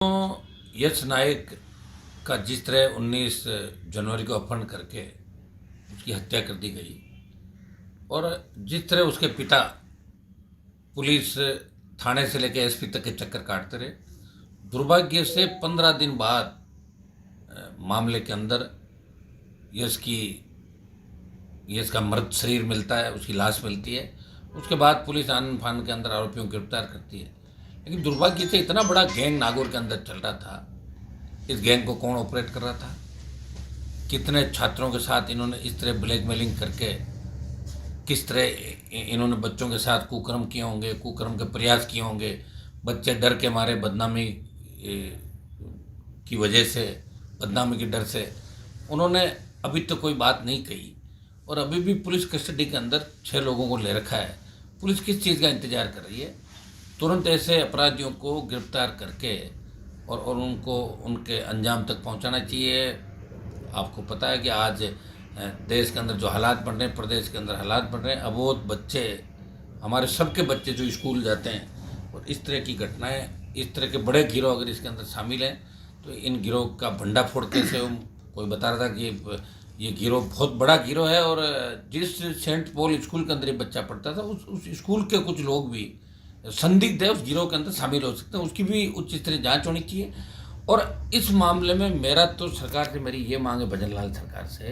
तो यश नायक का जिस तरह 19 जनवरी को अपहरण करके उसकी हत्या कर दी गई और जिस तरह उसके पिता पुलिस थाने से लेकर एसपी तक के चक्कर काटते रहे, दुर्भाग्य से 15 दिन बाद मामले के अंदर यश की यश का मृत शरीर मिलता है, उसकी लाश मिलती है। उसके बाद पुलिस आन फान के अंदर आरोपियों को गिरफ्तार करती है। लेकिन दुर्भाग्य से इतना बड़ा गैंग नागौर के अंदर चल रहा था। इस गैंग को कौन ऑपरेट कर रहा था, कितने छात्रों के साथ इन्होंने इस तरह ब्लैकमेलिंग करके किस तरह इन्होंने बच्चों के साथ कुकर्म किए होंगे, कुकर्म के प्रयास किए होंगे। बच्चे डर के मारे बदनामी की वजह से, बदनामी के डर से उन्होंने अभी तक कोई बात नहीं कही और अभी भी पुलिस कस्टडी के अंदर 6 लोगों को ले रखा है। पुलिस किस चीज़ का इंतज़ार कर रही है? तुरंत ऐसे अपराधियों को गिरफ्तार करके और उनको उनके अंजाम तक पहुंचाना चाहिए। आपको पता है कि आज देश के अंदर जो हालात बन रहे हैं, प्रदेश के अंदर हालात बन रहे हैं, अबोध बच्चे, हमारे सबके बच्चे जो स्कूल जाते हैं और इस तरह की घटनाएं, इस तरह के बड़े गिरोह अगर इसके अंदर शामिल हैं तो इन गिरोह का भंडाफोड़ कैसे कोई बता रहा था कि ये गिरोह बहुत बड़ा गिरोह है और जिस सेंट पॉल स्कूल के अंदर ये बच्चा पढ़ता था उस स्कूल के कुछ लोग भी संदिग्ध है उस गिरोह के अंदर शामिल हो सकते हैं। उसकी भी उच्च स्तरीय जांच होनी चाहिए। और इस मामले में मेरा तो सरकार से मेरी ये मांग है, भजन लाल सरकार से,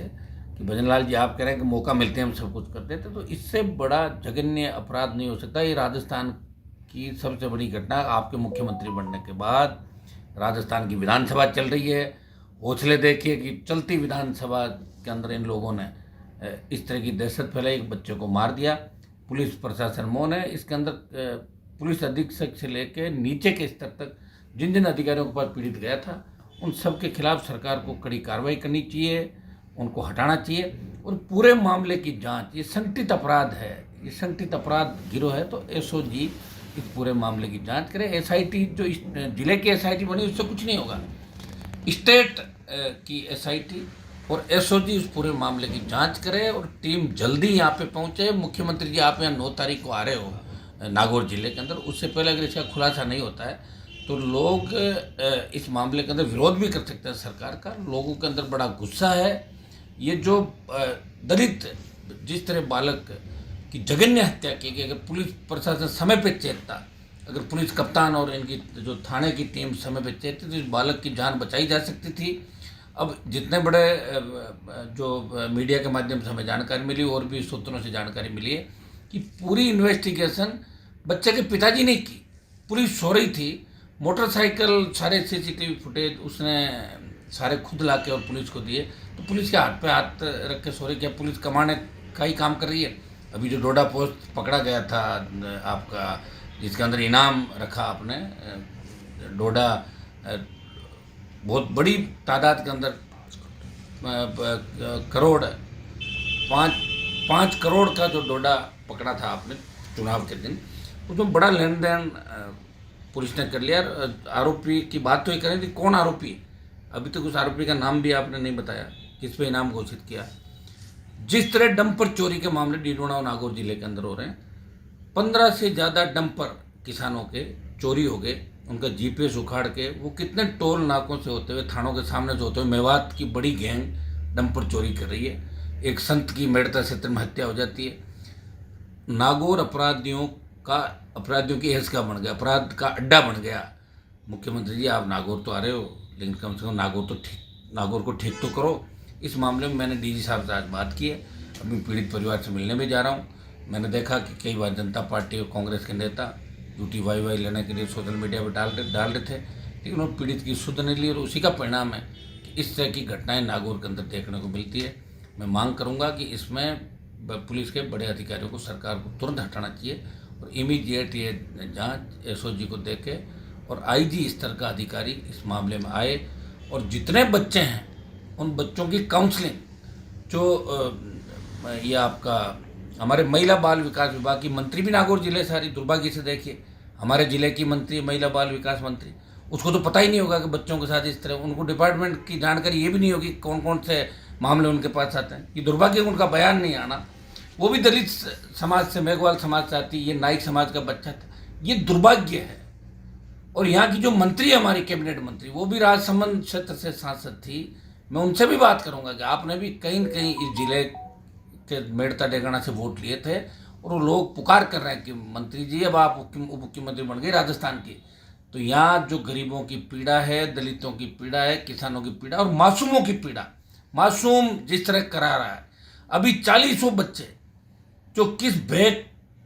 कि भजन लाल जी आप कह रहे हैं कि मौका मिलते हैं हम सब कुछ कर देते, तो इससे बड़ा जघन्य अपराध नहीं हो सकता। ये राजस्थान की सबसे बड़ी घटना, आपके मुख्यमंत्री बनने के बाद राजस्थान की विधानसभा चल रही है। हौसले देखिए कि चलती विधानसभा के अंदर इन लोगों ने इस तरह की दहशत फैलाई, एक बच्चे को मार दिया। पुलिस प्रशासन मौन है। इसके अंदर पुलिस अधीक्षक से लेकर नीचे के स्तर तक जिन जिन अधिकारियों के पास पीड़ित गया था उन सब के खिलाफ सरकार को कड़ी कार्रवाई करनी चाहिए, उनको हटाना चाहिए और पूरे मामले की जांच, ये संगठित अपराध है, ये संगठित अपराध गिरोह है, तो एसओजी इस पूरे मामले की जांच करे। एसआईटी जो इस जिले की एसआईटी बनी उससे कुछ नहीं होगा, स्टेट की एसआईटी और एसओजी उस पूरे मामले की जांच करे और टीम जल्दी यहाँ पे पहुँचे। मुख्यमंत्री जी आप यहाँ 9 तारीख को आ रहे हो नागौर जिले के अंदर, उससे पहले अगर इसका खुलासा नहीं होता है तो लोग इस मामले के अंदर विरोध भी कर सकते हैं सरकार का। लोगों के अंदर बड़ा गुस्सा है। ये जो दलित, जिस तरह बालक की जघन्य हत्या की गई, अगर पुलिस प्रशासन समय पर चेतता, अगर पुलिस कप्तान और इनकी जो थाने की टीम समय पर चेतती तो इस बालक की जान बचाई जा सकती थी। अब जितने बड़े जो मीडिया के माध्यम से हमें जानकारी मिली और भी सूत्रों से जानकारी मिली है कि पूरी इन्वेस्टिगेशन बच्चे के पिताजी ने की। पुलिस सो रही थी, मोटरसाइकिल, सारे सीसीटीवी फुटेज उसने सारे खुद ला के और पुलिस को दिए, तो पुलिस के हाथ पे हाथ रख के सो रही। क्या पुलिस कमाने का ही काम कर रही है? अभी जो डोडा पोस्ट पकड़ा गया था आपका, जिसके अंदर इनाम रखा आपने, डोडा बहुत बड़ी तादाद के अंदर करोड़, 5 करोड़ का जो डोडा पकड़ा था आपने चुनाव के दिन, उसमें बड़ा लेन देन पुलिस ने कर लिया। आरोपी की बात तो ये करें कि कौन आरोपी, अभी तक उस आरोपी का नाम भी आपने नहीं बताया, किस पे इनाम घोषित किया। जिस तरह डंपर चोरी के मामले डीडोना और नागौर जिले के अंदर हो रहे हैं, 15 से ज़्यादा डंपर किसानों के चोरी हो गए, उनका जीपीएस उखाड़ के वो कितने टोल नाकों से होते हुए, थानों के सामने से होते हुए मेवात की बड़ी गैंग डंपर चोरी कर रही है। एक संत की मेड़ता क्षेत्र में हत्या हो जाती है। नागौर अपराधियों की हैसियत बन गया, अपराध का अड्डा बन गया। मुख्यमंत्री जी आप नागौर तो आ रहे हो, लेकिन कम से कम नागौर को ठीक तो करो। इस मामले में मैंने डीजी साहब से आज बात की है, अभी पीड़ित परिवार से मिलने भी जा रहा हूँ। मैंने देखा कि कई बार जनता पार्टी और कांग्रेस के नेता झूठी वाई लेने के लिए सोशल मीडिया पर डाल रहे थे, लेकिन वो पीड़ित की सुध नहीं ली और उसी का परिणाम है कि इस तरह की घटनाएं नागौर के अंदर देखने को मिलती है। मैं मांग करूंगा कि इसमें पुलिस के बड़े अधिकारियों को सरकार को तुरंत हटाना चाहिए और इमीडिएट ये जांच एसओजी को देके और आईजी स्तर का अधिकारी इस मामले में आए और जितने बच्चे हैं उन बच्चों की काउंसलिंग, जो ये आपका हमारे महिला बाल विकास विभाग की मंत्री भी नागौर जिले से आ रही। दुर्भाग्य से देखिए हमारे जिले की मंत्री, महिला बाल विकास मंत्री, उसको तो पता ही नहीं होगा कि बच्चों के साथ इस तरह, उनको डिपार्टमेंट की जानकारी ये भी नहीं होगी कौन कौन से मामले उनके पास आते हैं। ये दुर्भाग्य उनका बयान नहीं आना। वो भी दलित समाज से, मेघवाल समाज से आती, ये नाइक समाज का बच्चा था। ये दुर्भाग्य है और यहाँ की जो मंत्री है हमारी कैबिनेट मंत्री, वो भी राजसमंद क्षेत्र से सांसद थी। मैं उनसे भी बात करूंगा कि आपने भी कहीं न कहीं इस जिले के मेड़ता डेगाना से वोट लिए थे और वो लोग पुकार कर रहे हैं कि मंत्री जी अब आप उप मुख्यमंत्री बन गए राजस्थान की। तो यहाँ जो गरीबों की पीड़ा है, दलितों की पीड़ा है, किसानों की पीड़ा और मासूमों की पीड़ा, मासूम जिस तरह करा रहा है, अभी 40 बच्चे जो किस भय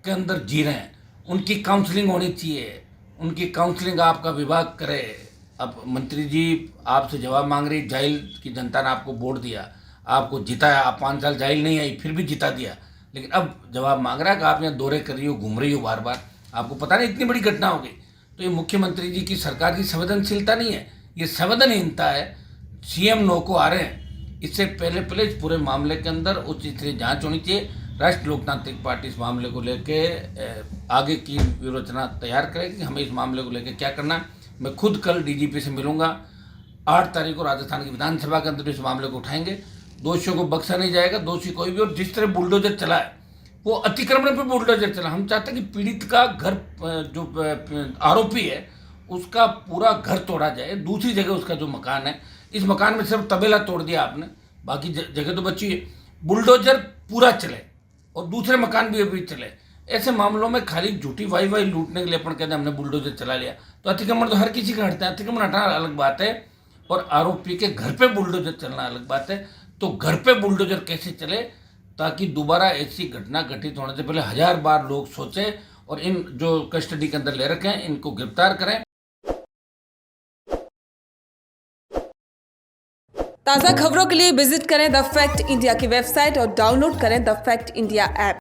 के अंदर जी रहे हैं, उनकी काउंसलिंग होनी चाहिए। उनकी काउंसलिंग आपका विभाग करे। अब मंत्री जी आपसे जवाब मांग रही, जेल की जनता ने आपको वोट दिया, आपको जिताया, आप 5 साल जेल नहीं आई फिर भी जिता दिया, लेकिन अब जवाब मांग रहा है कि आप यहाँ दौरे कर रही हो, घूम रही हो बार बार, आपको पता नहीं इतनी बड़ी घटना हो गई। तो ये मुख्यमंत्री जी की सरकार की संवेदनशीलता नहीं है, ये संवेदनहीनता है। सीएम नो को आ रहे हैं, इससे पहले इस पूरे मामले के अंदर उच्च स्तरीय जांच होनी चाहिए। राष्ट्रीय लोकतांत्रिक पार्टी इस मामले को लेके आगे की विवेचना तैयार करेगी कि हमें इस मामले को लेकर क्या करना है। मैं खुद कल डीजीपी से मिलूंगा। 8 तारीख को राजस्थान की विधानसभा के अंदर इस मामले को उठाएंगे। दोषियों को बख्शा नहीं जाएगा, दोषी कोई भी। और जिस तरह बुलडोजर चला है, वो अतिक्रमण पर बुलडोजर चला। हम चाहते हैं कि पीड़ित का घर, जो आरोपी है, उसका पूरा घर तोड़ा जाए, दूसरी जगह उसका जो मकान है, इस मकान में सिर्फ तबेला तोड़ दिया आपने, बाकी जगह तो बची है। बुलडोजर पूरा चले और दूसरे मकान भी अभी चले। ऐसे मामलों में खाली झूठी वाई लूटने के लिए अपन कहते हैं हमने बुलडोजर चला लिया। तो अतिक्रमण तो हर किसी का हटता है, अतिक्रमण हटाना अलग बात है और आरोपी के घर पे बुलडोजर चलना अलग बात है। तो घर पे बुलडोजर कैसे चले ताकि दोबारा ऐसी घटना घटित होने से पहले 1000 बार लोग सोचें और इन जो कस्टडी के अंदर ले रखे हैं इनको गिरफ्तार करें। ताज़ा खबरों के लिए विजिट करें द फैक्ट इंडिया की वेबसाइट और डाउनलोड करें द फैक्ट इंडिया ऐप।